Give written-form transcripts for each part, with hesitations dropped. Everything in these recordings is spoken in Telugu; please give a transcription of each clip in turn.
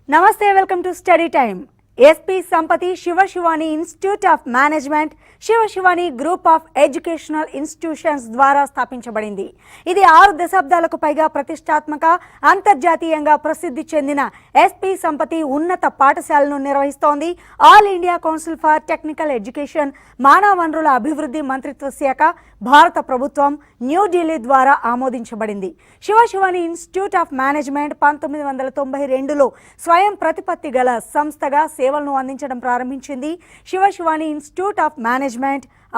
నమస్తే, welcome to study time. SP Sampathi Sivasivani institute of management Sivasivani group of educational institutions ద్వారా స్థాపించబడింది. ఇది 6 దశాబ్దాలకు పైగా ప్రతిష్టాత్మక అంతర్జాతీయంగా ప్రసిద్ధి చెందిన ఎస్పీ సంపతి ఉన్నత పాఠశాలను నిర్వహిస్తోంది. All India council for technical education, మానవ వనరుల అభివృద్ధి మంత్రిత్వ శాఖ, భారత ప్రభుత్వం న్యూఢిల్లీ ద్వారా ఆమోదించబడింది. శివశివాని ఇన్స్టిట్యూట్ ఆఫ్ మేనేజ్మెంట్ 1992లో స్వయం ప్రతిపత్తి గల సంస్థగా సేవలను అందించడం ప్రారంభించింది. శివశివాని ఇన్స్టిట్యూట్ ఆఫ్ మేనేజ్మెంట్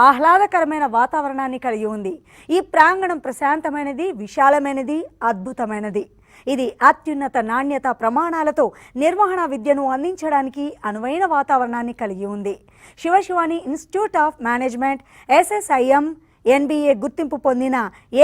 ఆహ్లాదకరమైన వాతావరణాన్ని కలిగి ఉంది. ఈ ప్రాంగణం ప్రశాంతమైనది, విశాలమైనది, అద్భుతమైనది. ఇది అత్యున్నత నాణ్యత ప్రమాణాలతో నిర్వహణ విద్యను అందించడానికి అనువైన వాతావరణాన్ని కలిగి ఉంది. Siva Sivani institute of management SSIM NBA గుర్తింపు పొందిన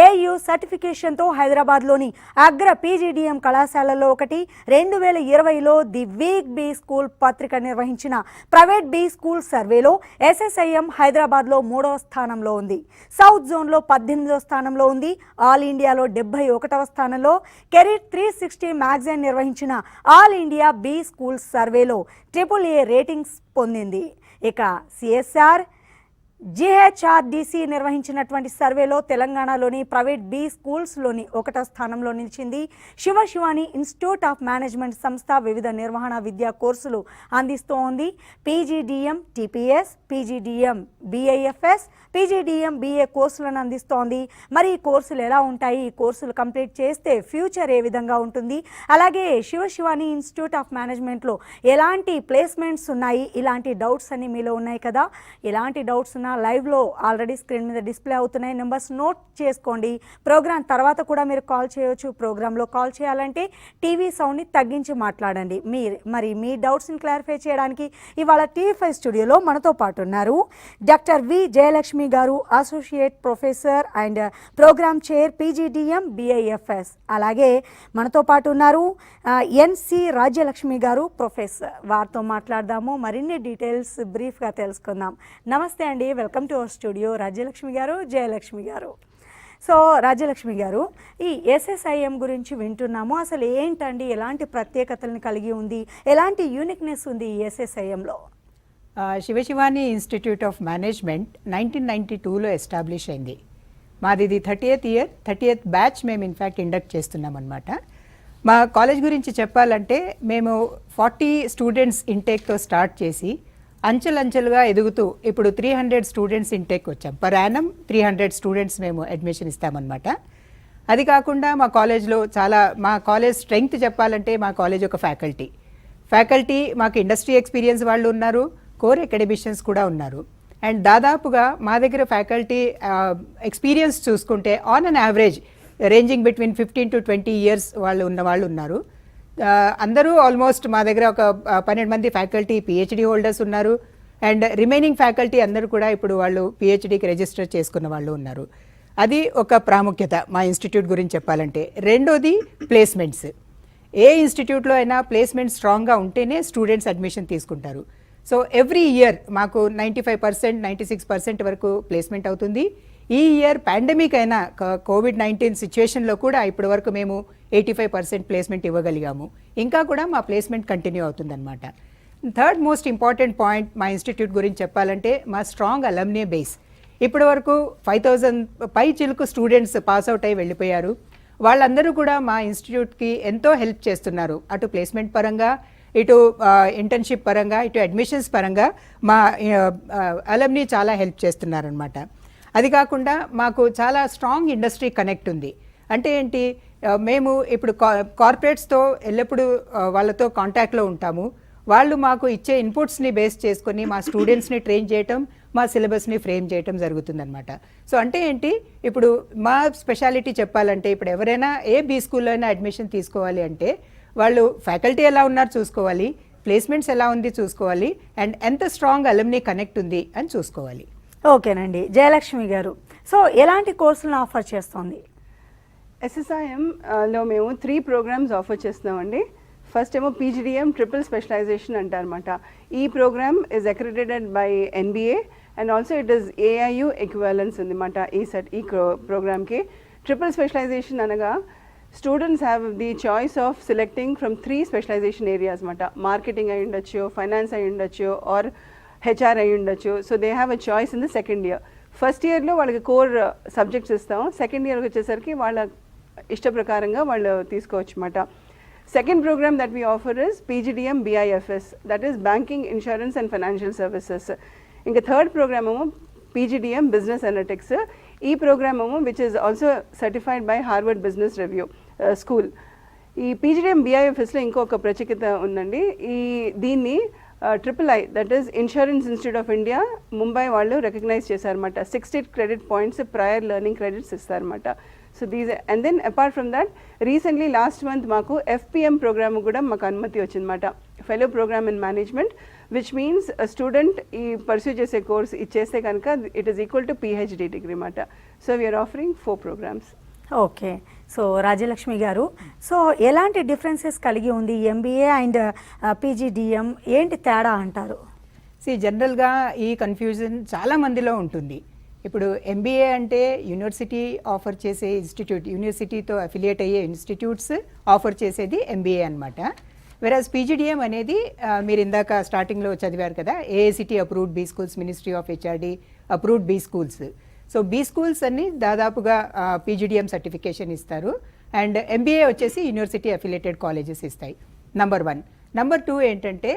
AU సర్టిఫికేషన్తో హైదరాబాద్లోని అగ్ర PGDM కళాశాలలో ఒకటి. 2020లో ది వీక్ బీ స్కూల్ పత్రిక నిర్వహించిన ప్రైవేట్ బీ స్కూల్ సర్వేలో SSIM హైదరాబాద్లో 3వ స్థానంలో ఉంది. సౌత్ జోన్లో 18వ స్థానంలో ఉంది. ఆల్ ఇండియాలో 71వ స్థానంలో. కెరీర్ 360 మ్యాగజైన్ నిర్వహించిన ఆల్ ఇండియా బీ స్కూల్ సర్వేలో AAA రేటింగ్స్ పొందింది. ఇక CSR GHRDC నిర్వహించినటువంటి సర్వేలో తెలంగాణలోని ప్రైవేట్ బీ స్కూల్స్లోని 1వ స్థానంలో నిలిచింది. శివశివాని ఇన్స్టిట్యూట్ ఆఫ్ మేనేజ్మెంట్ సంస్థ వివిధ నిర్వహణ విద్యా కోర్సులు అందిస్తోంది. PGDM TPS, PGDM BIFS, PGDM BA కోర్సులను అందిస్తోంది. మరి ఈ కోర్సులు ఎలా ఉంటాయి, ఈ కోర్సులు కంప్లీట్ చేస్తే ఫ్యూచర్ ఏ విధంగా ఉంటుంది, అలాగే శివశివాని ఇన్స్టిట్యూట్ ఆఫ్ మేనేజ్మెంట్లో ఎలాంటి ప్లేస్మెంట్స్ ఉన్నాయి, ఇలాంటి డౌట్స్ అన్ని మీలో ఉన్నాయి కదా. ఎలాంటి డౌట్స్ ఉన్నా లైవ్లో ఆల్రెడీ స్క్రీన్ మీద డిస్ప్లే అవుతున్నాయి. నెంబర్స్ నోట్ చేసుకోండి. ప్రోగ్రామ్ తర్వాత కూడా మీరు కాల్ చేయవచ్చు. ప్రోగ్రాంలో కాల్ చేయాలంటే టీవీ సౌండ్ని తగ్గించి మాట్లాడండి. మరి మీ డౌట్స్ని క్లారిఫై చేయడానికి ఇవాళ TV5 స్టూడియోలో మనతో పాటు ఉన్నారు doctor V Jayalakshmi garu, associate professor and programme chair PGDM BIFS. అలాగే మనతో పాటు ఉన్నారు NC రాజ్యలక్ష్మి గారు, ప్రొఫెసర్. వారితో మాట్లాడదాము, మరిన్ని డీటెయిల్స్ బ్రీఫ్గా తెలుసుకుందాం. నమస్తే అండి, welcome to our studio Rajyalakshmi గారు, జయలక్ష్మి గారు. సో రాజ్యలక్ష్మి గారు, ఈ SSIM గురించి వింటున్నాము. అసలు ఏంటండి, ఎలాంటి ప్రత్యేకతలను కలిగి ఉంది, ఎలాంటి యూనిక్నెస్ ఉంది ఈ SSIMలో? శివశివాని ఇన్స్టిట్యూట్ ఆఫ్ మేనేజ్మెంట్ 1992లో ఎస్టాబ్లిష్ అయింది. మాది ఇది 30th బ్యాచ్ మేము ఇన్ఫ్యాక్ట్ ఇండక్ట్ చేస్తున్నాం అనమాట. మా కాలేజ్ గురించి చెప్పాలంటే మేము 40 స్టూడెంట్స్ ఇంటేక్తో స్టార్ట్ చేసి అంచెలంచెలుగా ఎదుగుతూ ఇప్పుడు 300 స్టూడెంట్స్ ఇంటేక్ వచ్చాం. పర్ యానం 300 స్టూడెంట్స్ మేము అడ్మిషన్ ఇస్తామన్నమాట. అది కాకుండా మా కాలేజ్లో మా కాలేజ్ స్ట్రెంగ్త్ చెప్పాలంటే మా కాలేజ్ ఒక ఫ్యాకల్టీ మాకు ఇండస్ట్రీ ఎక్స్పీరియన్స్ వాళ్ళు ఉన్నారు, కోర్ అకాడమిషియన్స్ కూడా ఉన్నారు. అండ్ దాదాపుగా మా దగ్గర ఫ్యాకల్టీ ఎక్స్పీరియన్స్ చూసుకుంటే on an average ranging between 15 to 20 years వాళ్ళు ఉన్నారు. అందరూ ఆల్మోస్ట్ మా దగ్గర ఒక 12 మంది ఫ్యాకల్టీ PhD హోల్డర్స్ ఉన్నారు. అండ్ రిమైనింగ్ ఫ్యాకల్టీ అందరూ కూడా ఇప్పుడు వాళ్ళు PhDకి రిజిస్టర్ చేసుకున్న వాళ్ళు ఉన్నారు. అది ఒక ప్రాముఖ్యత మా ఇన్స్టిట్యూట్ గురించి చెప్పాలంటే. రెండోది ప్లేస్మెంట్స్. ఏ ఇన్స్టిట్యూట్లో అయినా ప్లేస్మెంట్ స్ట్రాంగ్గా ఉంటేనే స్టూడెంట్స్ అడ్మిషన్ తీసుకుంటారు. సో ఎవ్రీ ఇయర్ మాకు 95%, 96% వరకు ప్లేస్మెంట్ అవుతుంది. ఈ ఇయర్ పాండమిక్ అయినా COVID-19 సిచ్యువేషన్లో కూడా ఇప్పటి వరకు మేము 85% ప్లేస్మెంట్ ఇవ్వగలిగాము. ఇంకా కూడా మా ప్లేస్మెంట్ కంటిన్యూ అవుతుందన్నమాట. థర్డ్ మోస్ట్ ఇంపార్టెంట్ పాయింట్ మా ఇన్స్టిట్యూట్ గురించి చెప్పాలంటే మా స్ట్రాంగ్ అలమ్నీ బేస్. ఇప్పటి వరకు 5000 పై చిలుకు స్టూడెంట్స్ పాస్అవుట్ అయి వెళ్ళిపోయారు. వాళ్ళందరూ కూడా మా ఇన్స్టిట్యూట్కి ఎంతో హెల్ప్ చేస్తున్నారు. అటు ప్లేస్మెంట్ పరంగా, ఇటు ఇంటర్న్షిప్ పరంగా, ఇటు అడ్మిషన్స్ పరంగా మా అలమ్నీ చాలా హెల్ప్ చేస్తున్నారనమాట. అది కాకుండా మాకు చాలా స్ట్రాంగ్ ఇండస్ట్రీ కనెక్ట్ ఉంది. అంటే ఏంటి, మేము ఇప్పుడు కార్పొరేట్స్తో ఎల్లప్పుడూ వాళ్ళతో కాంటాక్ట్లో ఉంటాము. వాళ్ళు మాకు ఇచ్చే ఇన్పుట్స్ని బేస్ చేసుకొని మా స్టూడెంట్స్ని ట్రైన్ చేయటం, మా సిలబస్ని ఫ్రేమ్ చేయటం జరుగుతుందన్నమాట. సో అంటే ఏంటి, ఇప్పుడు మా స్పెషాలిటీ చెప్పాలంటే ఇప్పుడు ఎవరైనా ఏ బీ స్కూల్లో అయినా అడ్మిషన్ తీసుకోవాలి అంటే వాళ్ళు ఫ్యాకల్టీ ఎలా ఉన్నారు చూసుకోవాలి, ప్లేస్మెంట్స్ ఎలా ఉంది చూసుకోవాలి, అండ్ ఎంత స్ట్రాంగ్ అలమ్నీ కనెక్ట్ ఉంది అని చూసుకోవాలి. ఓకేనండి. జయలక్ష్మి గారు, సో ఎలాంటి కోర్సులను ఆఫర్ చేస్తుంది? SSIMలో మేము 3 ప్రోగ్రామ్స్ ఆఫర్ చేస్తున్నామండి. ఫస్ట్ ఏమో PGDM ట్రిపుల్ స్పెషలైజేషన్ అంటారనమాట. ఈ programme is accredited by NBA and also it is AIU equivalence ఉందన్నమాట ఈ ప్రోగ్రామ్కి. ట్రిపుల్ స్పెషలైజేషన్ అనగా students have the choice of selecting from 3 specialisation areas అనమాట. మార్కెటింగ్ అయి ఉండొచ్చు, ఫైనాన్స్ అయి ఉండొచ్చు, ఆర్ HR అయి ఉండొచ్చు. So they have a choice in the second year. First ఇయర్లో వాళ్ళకి కోర్ సబ్జెక్ట్స్ ఇస్తాం, సెకండ్ ఇయర్కి వచ్చేసరికి వాళ్ళ ఇష్ట ప్రకారంగా వాళ్ళు తీసుకోవచ్చు అన్నమాట. Second programme that we offer is PGDM BIFS, that is banking, insurance and financial services. ఇంకా థర్డ్ ప్రోగ్రామ్ ఏమో PGDM బిజినెస్ అనలిటిక్స్. ఈ ప్రోగ్రామ్ ఏమో which is also certified by Harvard Business Review school. ఈ PGDM BIFSలో ఇంకొక ప్రత్యేకత ఉందండి. దీన్ని III, that is Insurance Institute of India, Mumbai వాళ్ళు రికగ్నైజ్ చేశారన్నమాట. 60 credit points prior learning credits ఇస్తారన్నమాట. So these and then apart from that recently last month మాకు FPM ప్రోగ్రామ్ కూడా మాకు అనుమతి వచ్చిందన్నమాట, fellow programme in management, which means student ఈ పర్సూ చేసే కోర్స్ ఇచ్చేస్తే కనుక it is equal to PhD degree అన్నమాట. So we are offering 4 programmes. Okay, so Rajyalakshmi garu, so ఎలాంటి డిఫరెన్సెస్ కలిగి ఉంది MBA అండ్ PGDM, ఏంటి తేడా అంటారు? జనరల్గా ఈ కన్ఫ్యూజన్ చాలా మందిలో ఉంటుంది. ఇప్పుడు MBA అంటే యూనివర్సిటీ ఆఫర్ చేసే ఇన్స్టిట్యూట్, యూనివర్సిటీతో అఫిలియేట్ అయ్యే ఇన్స్టిట్యూట్స్ ఆఫర్ చేసేది MBA అనమాట. వెరాజ్ PGDM అనేది మీరు ఇందాక స్టార్టింగ్లో చదివారు కదా, AICTE approved B schools, ministry of HRD approved B schools. So B schools అన్ని దాదాపుగా PGDM సర్టిఫికేషన్ ఇస్తారు. అండ్ MBA వచ్చేసి యూనివర్సిటీ అఫిలియేటెడ్ కాలేజెస్ ఇస్తాయి, నంబర్ 1. నంబర్ 2 ఏంటంటే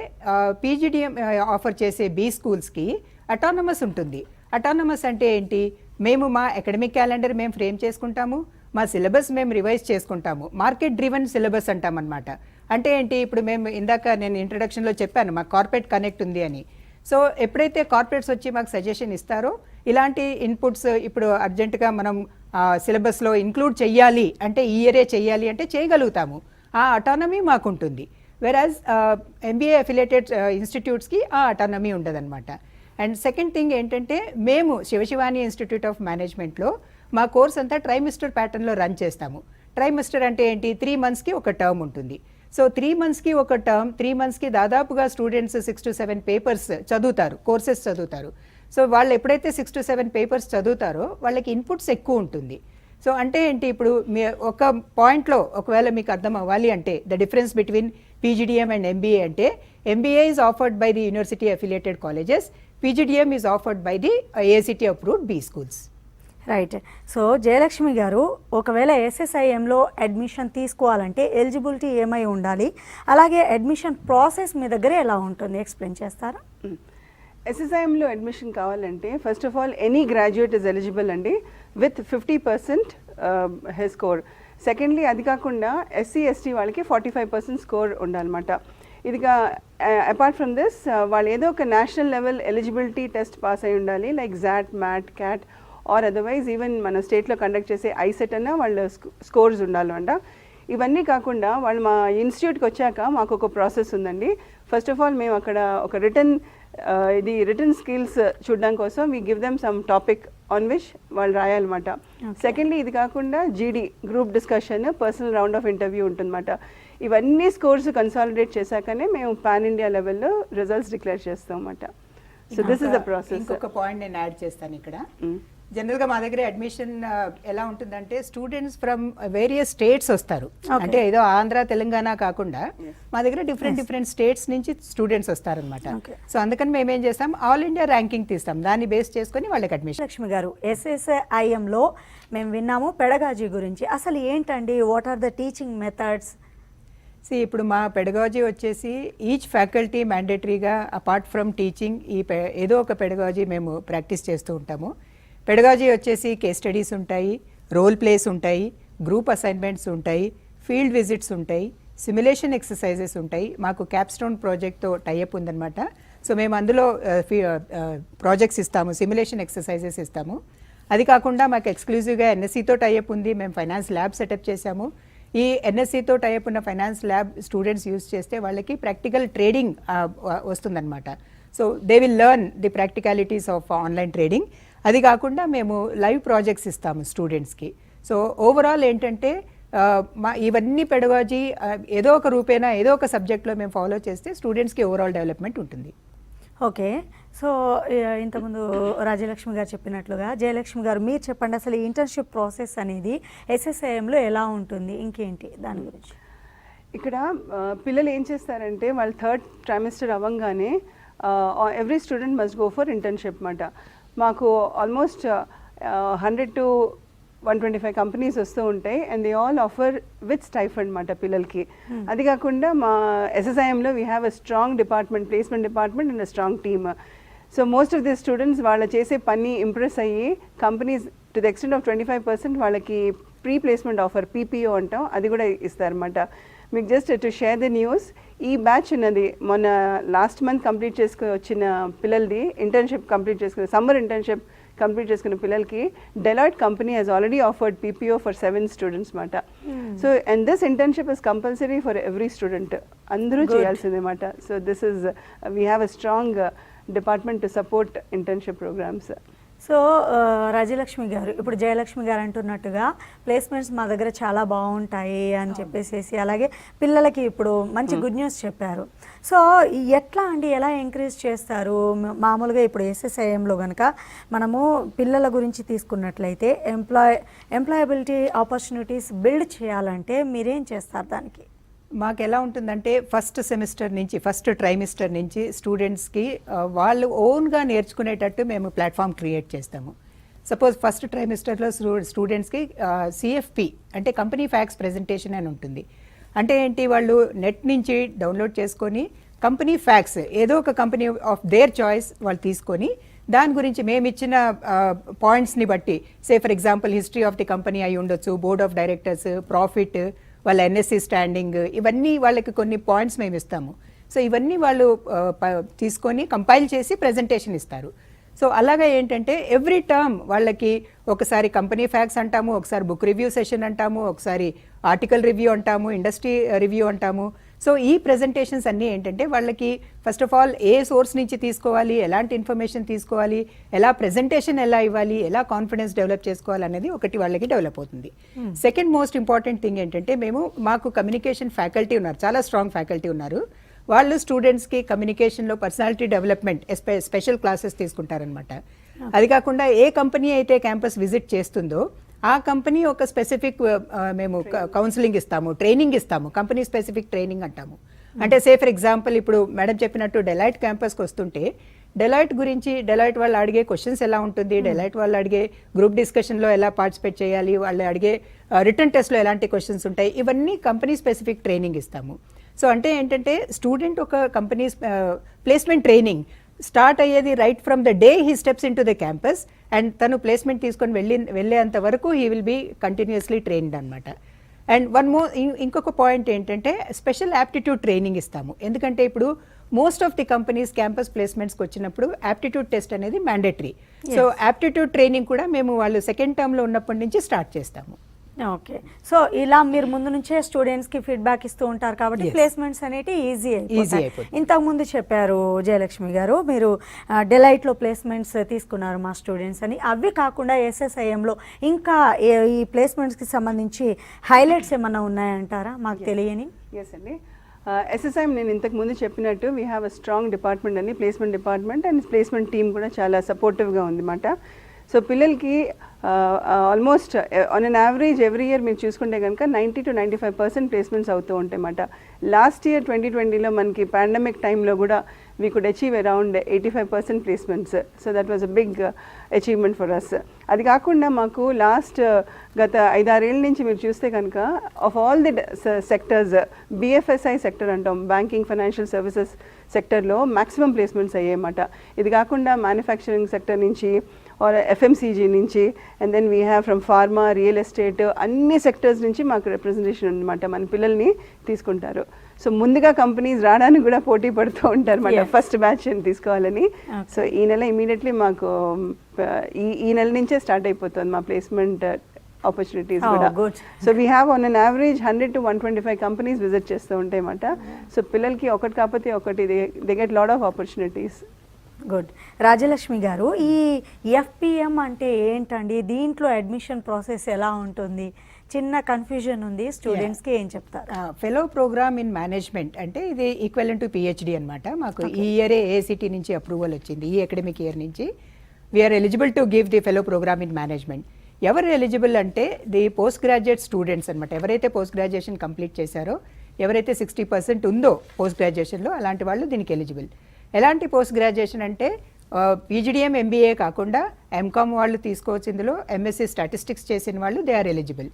PGDM ఆఫర్ చేసే B స్కూల్స్కి అటానమస్ ఉంటుంది. అటానమస్ అంటే ఏంటి? మేము మా అకాడమిక్ క్యాలెండర్ మేము ఫ్రేమ్ చేసుకుంటాము, మా సిలబస్ మేము రివైజ్ చేసుకుంటాము, మార్కెట్ డ్రివెన్ సిలబస్ అంటామన్నమాట. అంటే ఏంటి? ఇప్పుడు మేము ఇందాక నేను ఇంట్రడక్షన్లో చెప్పాను మా కార్పొరేట్ కనెక్ట్ ఉంది అని. సో ఎప్పుడైతే కార్పొరేట్స్ వచ్చి మాకు సజెషన్ ఇస్తారో, ఇలాంటి ఇన్పుట్స్ ఇప్పుడు అర్జెంటుగా మనం సిలబస్లో ఇంక్లూడ్ చెయ్యాలి అంటే, ఈ ఇయరే చెయ్యాలి అంటే చేయగలుగుతాము, ఆ అటానమీ మాకుంటుంది. వెరాజ్ MBA అఫిలియేటెడ్ ఇన్స్టిట్యూట్స్కి ఆ అటానమీ ఉండదన్నమాట. అండ్ సెకండ్ థింగ్ ఏంటంటే, మేము శివశివాని ఇన్స్టిట్యూట్ ఆఫ్ మేనేజ్మెంట్లో మా కోర్స్ అంతా ట్రైమిస్టర్ ప్యాటర్న్లో రన్ చేస్తాము. ట్రైమిస్టర్ అంటే ఏంటి? 3 monthsకి ఒక టర్మ్ ఉంటుంది. సో 3 monthsకి ఒక టర్మ్, 3 monthsకి దాదాపుగా స్టూడెంట్స్ 6 to 7 పేపర్స్ చదువుతారు, కోర్సెస్ చదువుతారు. సో వాళ్ళు ఎప్పుడైతే 6 to 7 పేపర్స్ చదువుతారో వాళ్ళకి ఇన్పుట్స్ ఎక్కువ ఉంటుంది. సో అంటే ఏంటి? ఇప్పుడు మీ ఒక పాయింట్లో ఒకవేళ మీకు అర్థం అవ్వాలి అంటే, the difference between PGDM and MBA అంటే, MBA is offered by the university affiliated colleges, PGDM is offered by the AICTE approved B schools. Right. So Jayalakshmi గారు, ఒకవేళ SSIMలో అడ్మిషన్ తీసుకోవాలంటే ఎలిజిబిలిటీ ఏమై ఉండాలి, అలాగే అడ్మిషన్ ప్రాసెస్ మీ దగ్గర ఎలా ఉంటుంది, ఎక్స్ప్లెయిన్ చేస్తారా? SSIMలో అడ్మిషన్ కావాలంటే first of all any graduate is eligible అండి, విత్ 50% హె స్కోర్. సెకండ్లీ అది కాకుండా SC ST వాళ్ళకి 45% స్కోర్ ఉండాలన్నమాట. ఇదిగా అపార్ట్ ఫ్రమ్ దిస్ వాళ్ళు ఏదో ఒక national level eligibility test pass అయి ఉండాలి, like ZAT, MAT, CAT, or otherwise even మన స్టేట్లో కండక్ట్ చేసే ICET అన్న వాళ్ళ స్కోర్స్ ఉండాలంట. ఇవన్నీ కాకుండా వాళ్ళు మా ఇన్స్టిట్యూట్కి వచ్చాక మాకు ఒక ప్రాసెస్ ఉందండి. ఫస్ట్ ఆఫ్ ఆల్ మేము అక్కడ ఒక రిటర్న్ స్కిల్స్ చూడడం కోసం we give them some topic on which వాళ్ళు రాయాలన్నమాట. సెకండ్లీ ఇది కాకుండా GD group discussion, personal round of interview ఉంటుందన్నమాట. ఇవన్నీ స్కోర్స్ కన్సాలిడేట్ చేశాకనే మేము పాన్ ఇండియా లెవెల్లో రిజల్ట్స్ డిక్లేర్ చేస్తాం అన్నమాట. So this is the process. ఇంకొక పాయింట్ నేను యాడ్ చేస్తాను ఇక్కడ. జనరల్గా మా దగ్గర అడ్మిషన్ ఎలా ఉంటుందంటే, స్టూడెంట్స్ ఫ్రమ్ వేరియస్ స్టేట్స్ వస్తారు. అంటే ఏదో ఆంధ్ర తెలంగాణ కాకుండా మా దగ్గర డిఫరెంట్ స్టేట్స్ నుంచి స్టూడెంట్స్ వస్తారనమాట. సో అందుకని మేము ఏం చేస్తాం, ఆల్ ఇండియా ర్యాంకింగ్ తీస్తాం, దాన్ని బేస్ చేసుకొని వాళ్ళకి అడ్మిషన్. లక్ష్మి గారు, SSIMలో మేము విన్నాము పెడగాజీ గురించి, అసలు ఏంటండి, what are the teaching methods? ఇప్పుడు మా పెడగాజీ వచ్చేసి ఈచ్ ఫ్యాకల్టీ మ్యాండేటరీగా అపార్ట్ ఫ్రమ్ టీచింగ్ ఏదో ఒక పెడగాజీ మేము ప్రాక్టీస్ చేస్తూ ఉంటాము. పెడగాజీ వచ్చేసి కేస్ స్టడీస్ ఉంటాయి, రోల్ ప్లేస్ ఉంటాయి, గ్రూప్ అసైన్మెంట్స్ ఉంటాయి, ఫీల్డ్ విజిట్స్ ఉంటాయి, సిమ్యులేషన్ ఎక్సర్సైజెస్ ఉంటాయి. మాకు క్యాప్స్టోన్ ప్రాజెక్ట్తో టైఅప్ ఉందన్నమాట. సో మేము అందులో ప్రాజెక్ట్స్ ఇస్తాము, సిమ్యులేషన్ ఎక్సర్సైజెస్ ఇస్తాము. అది కాకుండా మాకు ఎక్స్క్లూజివ్గా NSCతో టైఅప్ ఉంది, మేము ఫైనాన్స్ ల్యాబ్ సెటప్ చేశాము. ఈ NSCతో టైఅప్ ఉన్న ఫైనాన్స్ ల్యాబ్ స్టూడెంట్స్ యూజ్ చేస్తే వాళ్ళకి ప్రాక్టికల్ ట్రేడింగ్ వస్తుందన్నమాట. So they will learn the practicalities of online trading. అది కాకుండా మేము లైవ్ ప్రాజెక్ట్స్ ఇస్తాము స్టూడెంట్స్కి. సో ఓవరాల్ ఏంటంటే మా ఇవన్నీ పెడగాజీ ఏదో ఒక రూపేనా ఏదో ఒక సబ్జెక్ట్లో మేము ఫాలో చేస్తే స్టూడెంట్స్కి ఓవరాల్ డెవలప్మెంట్ ఉంటుంది. ఓకే, సో ఇంతకుముందు రాజలక్ష్మి గారు చెప్పినట్లుగా జయలక్ష్మి గారు మీరు చెప్పండి, అసలు ఈ ఇంటర్న్షిప్ ప్రాసెస్ అనేది SSIMలో ఎలా ఉంటుంది, ఇంకేంటి దాని గురించి? ఇక్కడ పిల్లలు ఏం చేస్తారంటే వాళ్ళు 3rd trimester అవ్వంగానే every student must go for internship మాట. మాకు ఆల్మోస్ట్ 100 to 125 కంపెనీస్ వస్తూ ఉంటాయి and they all offer with stipend మాట పిల్లలకి. అది కాకుండా మా SSIMలో we have a strong department, placement department and a strong team. So most of the students వాళ్ళ చేసే పని ఇంప్రెస్ అయ్యి companies to the extent of 25% వాళ్ళకి ప్రీ ప్లేస్మెంట్ ఆఫర్ PPO అంటాం, అది కూడా ఇస్తారన్నమాట. మీకు just to share the news, ఈ బ్యాచ్ ఉన్నది మొన్న లాస్ట్ మంత్ కంప్లీట్ చేసుకుని వచ్చిన పిల్లలది ఇంటర్న్షిప్ కంప్లీట్ చేసుకుని సమ్మర్ ఇంటర్న్షిప్ కంప్లీట్ చేసుకున్న పిల్లలకి Deloitte company has already offered PPO for 7 students మాట. So and this internship is compulsory for every student, అందరూ చేయాల్సిందే మాట. So this is we have a strong department to support internship programmes. So Rajalakshmi garu, ఇప్పుడు జయలక్ష్మి గారు అంటున్నట్టుగా ప్లేస్మెంట్స్ మా దగ్గర చాలా బాగుంటాయి అని చెప్పేసి, అలాగే పిల్లలకి ఇప్పుడు మంచి గుడ్ న్యూస్ చెప్పారు. సో ఎట్లా అండి, ఎలా ఎంకరేజ్ చేస్తారు? మామూలుగా ఇప్పుడు SSIMలో కనుక మనము పిల్లల గురించి తీసుకున్నట్లయితే ఎంప్లాయబిలిటీ ఆపర్చునిటీస్ బిల్డ్ చేయాలంటే మీరేం చేస్తారు దానికి? మాకు ఎలా ఉంటుందంటే ఫస్ట్ ట్రైమిస్టర్ నుంచి స్టూడెంట్స్కి వాళ్ళు ఓన్గా నేర్చుకునేటట్టు మేము ప్లాట్ఫామ్ క్రియేట్ చేస్తాము. సపోజ్ ఫస్ట్ ట్రైమిస్టర్లో స్టూడెంట్స్కి CFP అంటే కంపెనీ ఫ్యాక్స్ ప్రెజెంటేషన్ అని ఉంటుంది. అంటే ఏంటి, వాళ్ళు నెట్ నుంచి డౌన్లోడ్ చేసుకొని కంపెనీ ఫ్యాక్స్ ఏదో ఒక కంపెనీ ఆఫ్ దేర్ చాయిస్ వాళ్ళు తీసుకొని దాని గురించి మేము ఇచ్చిన పాయింట్స్ని బట్టి, say for example history of the company అయి ఉండొచ్చు, బోర్డ్ ఆఫ్ డైరెక్టర్స్, ప్రాఫిట్, వాళ్ళ NSE స్టాండింగ్, ఇవన్నీ వాళ్ళకి కొన్ని పాయింట్స్ మేము ఇస్తాము. సో ఇవన్నీ వాళ్ళు తీసుకొని కంపైల్ చేసి ప్రెజెంటేషన్ ఇస్తారు. సో అలాగా ఏంటంటే ఎవ్రీ టర్మ్ వాళ్ళకి ఒకసారి కంపెనీ ఫ్యాక్స్ అంటాము, ఒకసారి బుక్ రివ్యూ సెషన్ అంటాము, ఒకసారి ఆర్టికల్ రివ్యూ అంటాము, ఇండస్ట్రీ రివ్యూ అంటాము. సో ఈ ప్రెజెంటేషన్స్ అన్నీ ఏంటంటే వాళ్ళకి first of all A source నుంచి తీసుకోవాలి, ఎలాంటి ఇన్ఫర్మేషన్ తీసుకోవాలి, ఎలా ప్రెజెంటేషన్ ఎలా ఇవ్వాలి, ఎలా కాన్ఫిడెన్స్ డెవలప్ చేసుకోవాలి అనేది ఒకటి వాళ్ళకి డెవలప్ అవుతుంది. సెకండ్ మోస్ట్ ఇంపార్టెంట్ థింగ్ ఏంటంటే మాకు కమ్యూనికేషన్ ఫ్యాకల్టీ ఉన్నారు, చాలా స్ట్రాంగ్ ఫ్యాకల్టీ ఉన్నారు. వాళ్ళు స్టూడెంట్స్కి కమ్యూనికేషన్లో పర్సనాలిటీ డెవలప్మెంట్ స్పెషల్ క్లాసెస్ తీసుకుంటారనమాట. అది కాకుండా ఏ కంపెనీ అయితే క్యాంపస్ విజిట్ చేస్తుందో ఆ కంపెనీ ఒక స్పెసిఫిక్ మేము కౌన్సిలింగ్ ఇస్తాము, ట్రైనింగ్ ఇస్తాము, కంపెనీ స్పెసిఫిక్ ట్రైనింగ్ అంటాము. అంటే సే ఫర్ ఎగ్జాంపుల్ ఇప్పుడు మేడం చెప్పినట్టు డెలాయిట్ క్యాంపస్కి వస్తుంటే డెలాయిట్ గురించి డెలాయిట్ వాళ్ళు అడిగే క్వశ్చన్స్ ఎలా ఉంటుంది, డెలాయిట్ వాళ్ళు అడిగే గ్రూప్ డిస్కషన్లో ఎలా పార్టిసిపేట్ చేయాలి, వాళ్ళు అడిగే రిటర్న్ టెస్ట్లో ఎలాంటి క్వశ్చన్స్ ఉంటాయి, ఇవన్నీ కంపెనీ స్పెసిఫిక్ ట్రైనింగ్ ఇస్తాము. సో అంటే ఏంటంటే స్టూడెంట్ ఒక కంపెనీ ప్లేస్మెంట్ ట్రైనింగ్ స్టార్ట్ అయ్యేది right from the day he steps into the campus and తను ప్లేస్మెంట్ తీసుకొని వెళ్ళేంత వరకు he will be continuously trained అనమాట. అండ్ ఇంకొక పాయింట్ ఏంటంటే స్పెషల్ యాప్టిట్యూడ్ ట్రైనింగ్ ఇస్తాము. ఎందుకంటే ఇప్పుడు most of the companies campus ప్లేస్మెంట్స్కి వచ్చినప్పుడు యాప్టిట్యూడ్ టెస్ట్ అనేది మ్యాండేటరీ. సో యాప్టిట్యూడ్ ట్రైనింగ్ కూడా మేము వాళ్ళు సెకండ్ టర్మ్లో ఉన్నప్పటి నుంచి స్టార్ట్ చేస్తాము. ఓకే, సో ఇలా మీరు ముందు నుంచే స్టూడెంట్స్కి ఫీడ్బ్యాక్ ఇస్తూ ఉంటారు కాబట్టి ప్లేస్మెంట్స్ అనేవి ఈజీ అయిపోతాయి. ఇంతకుముందు చెప్పారు జయలక్ష్మి గారు, మీరు డెలైట్లో ప్లేస్మెంట్స్ తీసుకున్నారు మా స్టూడెంట్స్ అని. అవి కాకుండా SSIMలో ఇంకా ఈ ప్లేస్మెంట్స్కి సంబంధించి హైలైట్స్ ఏమన్నా ఉన్నాయంటారా మాకు తెలియని? ఎస్ అండి, SSIM నేను ఇంతకు ముందు చెప్పినట్టు we have a strong department అని, placement department and placement team కూడా చాలా సపోర్టివ్గా ఉందన్నమాట. సో పిల్లలకి almost on an average every year మీరు చూసుకుంటే కనుక 90 to 95% ప్లేస్మెంట్స్ అవుతూ ఉంటాయి అన్నమాట. లాస్ట్ ఇయర్ 2020లో మనకి పాండమిక్ టైంలో కూడా we could achieve around 85% placements. So that was a big achievement for us. అది కాకుండా మాకు గత 5-6 ఏళ్ళ నుంచి మీరు చూస్తే కనుక of all the sectors BFSI sector అంటాం, బ్యాంకింగ్ ఫైనాన్షియల్ సర్వీసెస్ సెక్టర్లో మ్యాక్సిమం ప్లేస్మెంట్స్ అయ్యాయన్నమాట. ఇది కాకుండా మ్యానుఫ్యాక్చరింగ్ సెక్టర్ నుంచి ఆర్ FMCG నుంచి and then we have from pharma, real estate, అన్ని సెక్టర్స్ నుంచి మాకు రిప్రజెంటేషన్ ఉందన్నమాట. మన పిల్లల్ని తీసుకుంటారు. సో ముందుగా కంపెనీస్ రావడానికి కూడా పోటీ పడుతూ ఉంటారు మన ఫస్ట్ బ్యాచ్ తీసుకోవాలని. సో ఈ నెల ఇమీడియట్లీ మాకు ఈ నెల నుంచే స్టార్ట్ అయిపోతుంది మా ప్లేస్మెంట్ ఆపర్చునిటీస్ కూడా. So we have on an average 100 to 125 companies visit చేస్తూ ఉంటాయి అన్నమాట. సో పిల్లలకి ఒకటి కాకపోతే ఒకటి they get lot of opportunities. Good. Rajalakshmi గారు, ఈ FPM అంటే ఏంటండి, దీంట్లో అడ్మిషన్ ప్రాసెస్ ఎలా ఉంటుంది, చిన్న కన్ఫ్యూజన్ ఉంది స్టూడెంట్స్కి, ఏం చెప్తారు? ఫెలో ప్రోగ్రామ్ ఇన్ మేనేజ్మెంట్ అంటే ఇది ఈక్వలెంట్ టు పిహెచ్డి అనమాట. మాకు ఈ ఇయరే ఏఐసిటీ నుంచి అప్రూవల్ వచ్చింది. ఈ అకాడమిక్ ఇయర్ నుంచి we are eligible to give the fellow programme in management. ఎవరు ఎలిజిబుల్ అంటే ది పోస్ట్ గ్రాడ్యుయేట్ స్టూడెంట్స్ అనమాట. ఎవరైతే పోస్ట్ గ్రాడ్యుయేషన్ కంప్లీట్ చేశారో, ఎవరైతే 60% ఉందో పోస్ట్ గ్రాడ్యుయేషన్లో, అలాంటి వాళ్ళు దీనికి ఎలిజిబుల్. ఎలాంటి పోస్ట్ గ్రాడ్యుయేషన్ అంటే పీజీడిఎం ఎంబీఏ కాకుండా ఎంకామ్ వాళ్ళు తీసుకోవచ్చు. ఇందులో ఎంఎస్సీ స్టాటిస్టిక్స్ చేసిన వాళ్ళు దే ఆర్ ఎలిజిబుల్.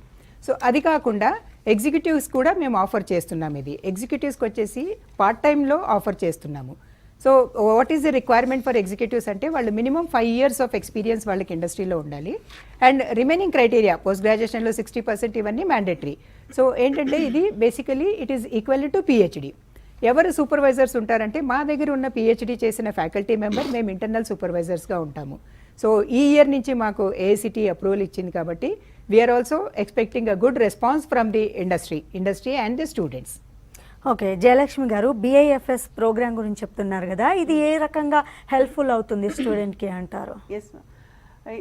సో అది కాకుండా ఎగ్జిక్యూటివ్స్ కూడా మేము ఆఫర్ చేస్తున్నాం. ఇది ఎగ్జిక్యూటివ్స్కి వచ్చేసి పార్ట్ టైంలో ఆఫర్ చేస్తున్నాము. So what is the requirement for executives అంటే వాళ్ళు మినిమం 5 years ఆఫ్ ఎక్స్పీరియన్స్ వాళ్ళకి ఇండస్ట్రీలో ఉండాలి. అండ్ రిమైనింగ్ క్రైటీరియా పోస్ట్ గ్రాడ్యుయేషన్లో 60% ఇవన్నీ మ్యాండేటరీ. సో ఏంటంటే ఇది basically it is equal to PhD. ఎవరు సూపర్వైజర్స్ ఉంటారంటే మా దగ్గర ఉన్న పిహెచ్డి చేసిన ఫ్యాకల్టీ మెంబర్ మేము ఇంటర్నల్ సూపర్వైజర్స్గా ఉంటాము. సో ఈ ఇయర్ నుంచి మాకు ఏఐసిటీ అప్రూవల్ ఇచ్చింది కాబట్టి we are also expecting a good response from the industry and the students. Okay, Jayalakshmi garu BIFS programme గురించి చెప్తున్నారు కదా, ఇది ఏ రకంగా హెల్ప్ఫుల్ అవుతుంది స్టూడెంట్కి అంటారు? ఎస్,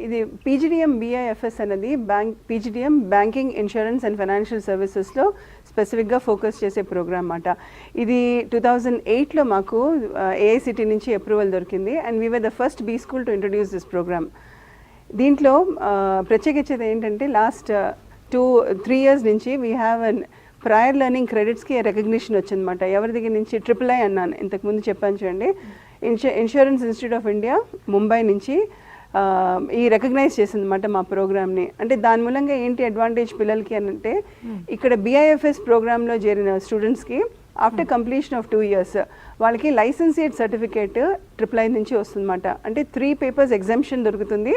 ఇది పీజీడిఎం BIFS అనేది PGDM banking, insurance and financial సర్వీసెస్లో స్పెసిఫిక్గా ఫోకస్ చేసే ప్రోగ్రామ్ అన్నమాట. ఇది 2008లో మాకు ఏఐసిటీ నుంచి అప్రూవల్ దొరికింది and we were the first B school to introduce this programme. దీంట్లో ప్రత్యేకించేది ఏంటంటే లాస్ట్ 2-3 years నుంచి we have an prior learning క్రెడిట్స్కి రికగ్నిషన్ వచ్చిందన్నమాట. ఎవరి దగ్గర నుంచి IIII అన్నాను ఇంతకుముందు చెప్పాను చూడండి. Insurance Institute of India Mumbai నుంచి ఈ రికగ్నైజ్ చేసిందన్నమాట మా ప్రోగ్రామ్ని. అంటే దాని మూలంగా ఏంటి అడ్వాంటేజ్ పిల్లలకి అని అంటే, ఇక్కడ BIFS ప్రోగ్రాంలో చేరిన స్టూడెంట్స్కి ఆఫ్టర్ కంప్లీషన్ ఆఫ్ 2 years వాళ్ళకి లైసెన్సియేట్ సర్టిఫికేట్ IIII నుంచి వస్తుందన్నమాట. అంటే 3 papers ఎగ్జామ్షన్ దొరుకుతుంది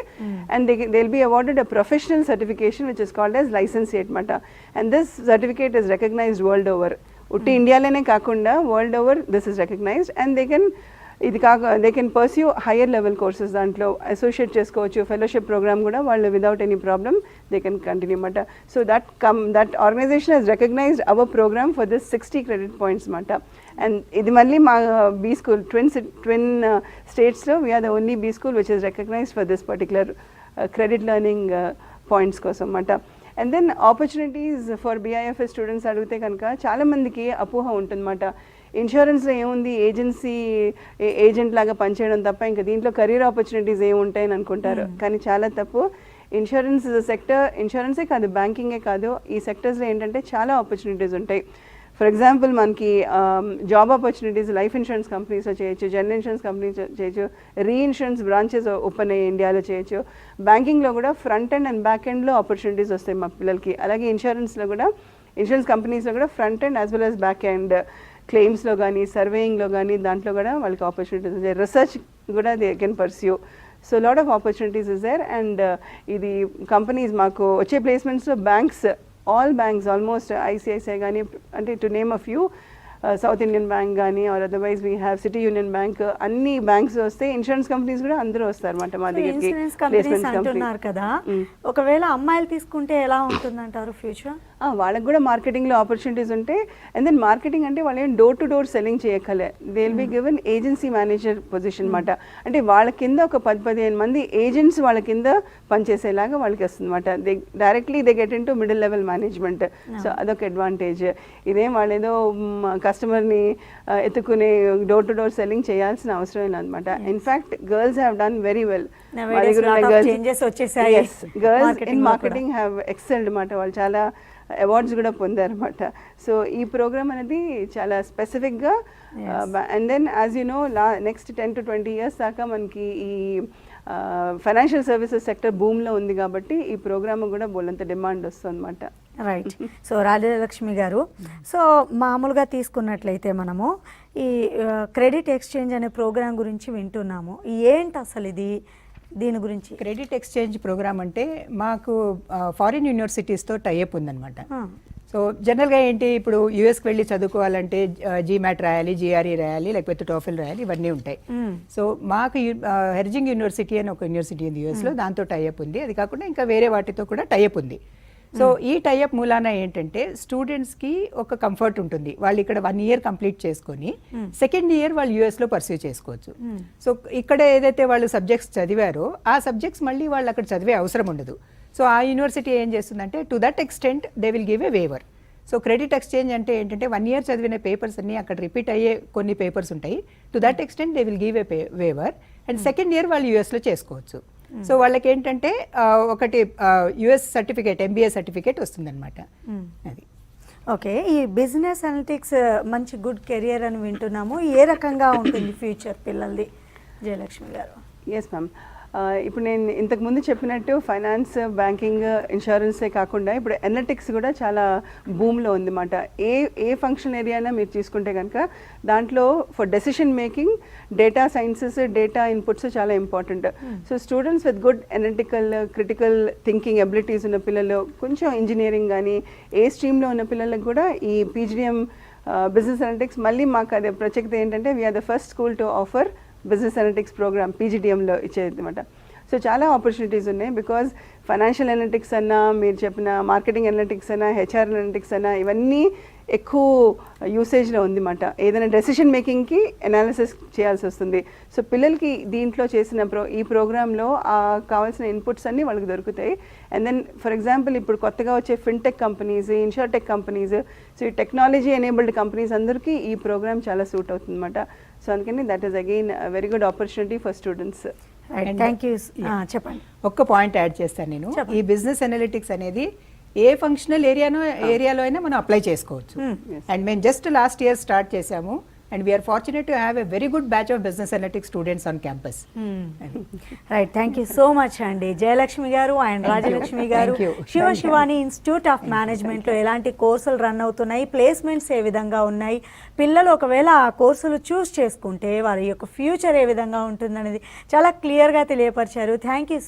and they will be awarded a professional certification which is called as licentiate అనమాట. And this certificate is recognised world over. ఉట్టి ఇండియాలోనే కాకుండా world over this is recognised and they can pursue higher level courses. దాంట్లో అసోసియేట్ చేసుకోవచ్చు, ఫెలోషిప్ ప్రోగ్రామ్ కూడా వాళ్ళు without any problem they can continue అన్నమాట. So that organisation has recognised our programme for this 60 credit points అన్నమాట. అండ్ ఇది మళ్ళీ మా బీ స్కూల్ ట్విన్ స్టేట్స్లో we are the only B school which is recognised for this particular credit learning points కోసం అన్నమాట. And then opportunities for BIFS students అడిగితే కనుక చాలామందికి అపోహ ఉంటుందన్నమాట. ఇన్సూరెన్స్లో ఏముంది, ఏజెంట్ లాగా పనిచేయడం తప్ప ఇంకా దీంట్లో కెరీర్ ఆపర్చునిటీస్ ఏముంటాయని అనుకుంటారు. కానీ చాలా తప్పు. ఇన్సూరెన్స్ సెక్టర్, ఇన్సూరెన్సే కాదు బ్యాంకింగే కాదు, ఈ సెక్టర్స్లో ఏంటంటే చాలా ఆపర్చునిటీస్ ఉంటాయి. ఫర్ ఎగ్జాంపుల్ మనకి జాబ్ ఆపర్చునిటీస్ లైఫ్ ఇన్సూరెన్స్ కంపెనీస్లో చేయొచ్చు, జనరల్ ఇన్సూరెన్స్ కంపెనీస్ చేయొచ్చు, రీఇన్సూరెన్స్ బ్రాంచెస్ ఓపెన్ అయ్యి ఇండియాలో చేయొచ్చు. బ్యాంకింగ్లో కూడా ఫ్రంట్ ఎండ్ అండ్ బ్యాక్ ఎండ్లో ఆపర్చునిటీస్ వస్తాయి మా పిల్లలకి. అలాగే ఇన్సూరెన్స్లో కూడా, ఇన్సూరెన్స్ కంపెనీస్లో కూడా front end as well as back end, క్లెయిమ్స్లో కానీ సర్వేయింగ్లో కానీ దాంట్లో కూడా వాళ్ళకి ఆపర్చునిటీస్ ఉంటాయి. రీసెర్చ్ కూడా they can pursue. So lot of opportunities is there. And ఇది కంపెనీస్ మాకు వచ్చే ప్లేస్మెంట్స్లో banks, all banks almost ICICI కానీ, అంటే to name a few, South Indian Bank కానీ or otherwise we have City Union Bank, అన్ని బ్యాంక్స్ వస్తే ఇన్సూరెన్స్ కంపెనీస్ కూడా అందరూ వస్తారన్నమాట మా దగ్గరికి. ఇన్సూరెన్స్ కంపెనీస్ అంటున్నారు కదా, ఒకవేళ అమ్మాయిలు తీసుకుంటే ఎలా ఉంటుందంటారు ఫ్యూచర్? వాళ్ళకి కూడా మార్కెటింగ్లో ఆపర్చునిటీస్ ఉంటాయి. అండ్ దెన్ మార్కెటింగ్ అంటే వాళ్ళు ఏం డోర్ టు డోర్ సెల్లింగ్ చేయక్కలే, they will be given agency manager position అనమాట. అంటే వాళ్ళ కింద ఒక 10-15 మంది ఏజెంట్స్ వాళ్ళ కింద పనిచేసేలాగా వాళ్ళకి వస్తుంది అనమాట. Directly they get in to middle level management. So అదొక అడ్వాంటేజ్. ఇదేం వాళ్ళు ఏదో కస్టమర్ని ఎత్తుకునే డోర్ టు డోర్ సెల్లింగ్ చేయాల్సిన అవసరం లేదన్నమాట. In fact girls have done very well. Girls in marketing have excelled అనమాట. వాళ్ళు చాలా అవార్డ్స్ కూడా పొందారన్నమాట. సో ఈ ప్రోగ్రామ్ అనేది చాలా స్పెసిఫిక్గా. And then as you know next 10 to 20 years దాకా మనకి ఈ ఫైనాన్షియల్ సర్వీసెస్ సెక్టర్ భూమిలో ఉంది కాబట్టి ఈ ప్రోగ్రామ్ కూడా బోలంత డిమాండ్ వస్తుంది అనమాట. రైట్. సో రాజలక్ష్మి గారు, సో మామూలుగా తీసుకున్నట్లయితే మనము ఈ క్రెడిట్ ఎక్స్చేంజ్ అనే ప్రోగ్రాం గురించి వింటున్నాము. ఏంటి అసలు ఇది, దీని గురించి? క్రెడిట్ ఎక్స్చేంజ్ ప్రోగ్రామ్ అంటే మాకు ఫారిన్ యూనివర్సిటీస్తో టైఅప్ ఉందన్నమాట. సో జనరల్గా ఏంటి, ఇప్పుడు యూఎస్కి వెళ్ళి చదువుకోవాలంటే GMAT రాయాలి, GRE రాయాలి, లేకపోతే TOEFL రాయాలి, ఇవన్నీ ఉంటాయి. సో మాకు హెర్జింగ్ యూనివర్సిటీ అని ఒక యూనివర్సిటీ ఉంది యూఎస్లో, దాంతో టైఅప్ ఉంది. అది కాకుండా ఇంకా వేరే వాటితో కూడా టైఅప్ ఉంది. సో ఈ టైఅప్ మూలాన ఏంటంటే స్టూడెంట్స్కి ఒక కంఫర్ట్ ఉంటుంది. వాళ్ళు ఇక్కడ 1 year కంప్లీట్ చేసుకొని సెకండ్ ఇయర్ వాళ్ళు యూఎస్లో పర్సూ చేసుకోవచ్చు. సో ఇక్కడ ఏదైతే వాళ్ళు సబ్జెక్ట్స్ చదివారో ఆ సబ్జెక్ట్స్ మళ్ళీ వాళ్ళు అక్కడ చదివే అవసరం ఉండదు. సో ఆ యూనివర్సిటీ ఏం చేస్తుందంటే to that extent they will give a waiver. So credit exchange అంటే ఏంటంటే 1 year చదివిన పేపర్స్ అన్ని అక్కడ రిపీట్ అయ్యే కొన్ని పేపర్స్ ఉంటాయి. To that extent they will give a waiver and second year వాళ్ళు యూఎస్లో చేసుకోవచ్చు. సో వాళ్ళకి ఏంటంటే ఒకటి యుఎస్ సర్టిఫికేట్, ఎంబీఏ సర్టిఫికేట్ వస్తుందన్నమాట. అది ఓకే, ఈ బిజినెస్ అనలిటిక్స్ మంచి గుడ్ కెరియర్ అని వింటున్నాము. ఏ రకంగా ఉంటుంది ఫ్యూచర్ పిల్లలది జయలక్ష్మి గారు? ఎస్ మ్యామ్, ఇప్పుడు నేను ఇంతకు ముందు చెప్పినట్టు ఫైనాన్స్, బ్యాంకింగ్, ఇన్సూరెన్సే కాకుండా ఇప్పుడు ఎనలిటిక్స్ కూడా చాలా బూమ్లో ఉందన్నమాట. ఏ ఫంక్షన్ ఏరియానా మీరు తీసుకుంటే కనుక దాంట్లో for decision making data sciences, data inputs చాలా important. So students with good analytical, critical thinking abilities ఉన్న పిల్లలు, కొంచెం ఇంజనీరింగ్ కానీ ఏ స్ట్రీమ్లో ఉన్న పిల్లలకు కూడా ఈ పీజీడిఎం బిజినెస్ అనలిటిక్స్ మళ్ళీ మాకు అదే ప్రత్యేకత ఏంటంటే we are the first school to offer business analytics programme పీజీడిఎంలో ఇచ్చేది అనమాట. సో చాలా ఆపర్చునిటీస్ ఉన్నాయి. బికాజ్ ఫైనాన్షియల్ అనలిటిక్స్ అన్నా, మీరు చెప్పిన మార్కెటింగ్ అనలిటిక్స్ అన్నా, హెచ్ఆర్ అనలిటిక్స్ అన్నా, ఇవన్నీ ఎక్కువ యూసేజ్లో ఉందన్నమాట. ఏదైనా డెసిషన్ మేకింగ్కి అనాలిసిస్ చేయాల్సి వస్తుంది. సో పిల్లలకి దీంట్లో చేసిన ఈ ప్రోగ్రాంలో కావాల్సిన ఇన్పుట్స్ అన్నీ వాళ్ళకి దొరుకుతాయి. అండ్ దెన్ ఫర్ ఎగ్జాంపుల్ ఇప్పుడు కొత్తగా వచ్చే ఫిన్టెక్ కంపెనీస్, ఇన్షూర్టెక్ కంపెనీస్, సో ఈ టెక్నాలజీ ఎనేబుల్డ్ కంపెనీస్ అందరికీ ఈ ప్రోగ్రామ్ చాలా సూట్ అవుతుంది అనమాట. సో అందుకని that is again very good opportunity for students. Thank you. చెప్పండి. ఒక్క పాయింట్ యాడ్ చేస్తాను నేను. ఈ బిజినెస్ అనలిటిక్స్ అనేది ఏ ఫంక్షనల్ ఏరియాలో అయినా మనం అప్లై చేసుకోవచ్చు. అండ్ మేము జస్ట్ లాస్ట్ ఇయర్ స్టార్ట్ చేసాము and we are fortunate to have a very good batch of business analytics students on campus. Right, thank you so much అండి జయలక్ష్మి గారు అండ్ రాజలక్ష్మి గారు. శివాని ఇన్స్టిట్యూట్ ఆఫ్ మేనేజ్మెంట్లో ఎలాంటి కోర్సులు రన్ అవుతున్నాయి, ప్లేస్మెంట్స్ ఏ విధంగా ఉన్నాయి, పిల్లలు ఒకవేళ ఆ కోర్సులు చూస్ చేసుకుంటే వారి యొక్క ఫ్యూచర్ ఏ విధంగా ఉంటుందనేది చాలా క్లియర్గా తెలియపరిచారు. Thank you.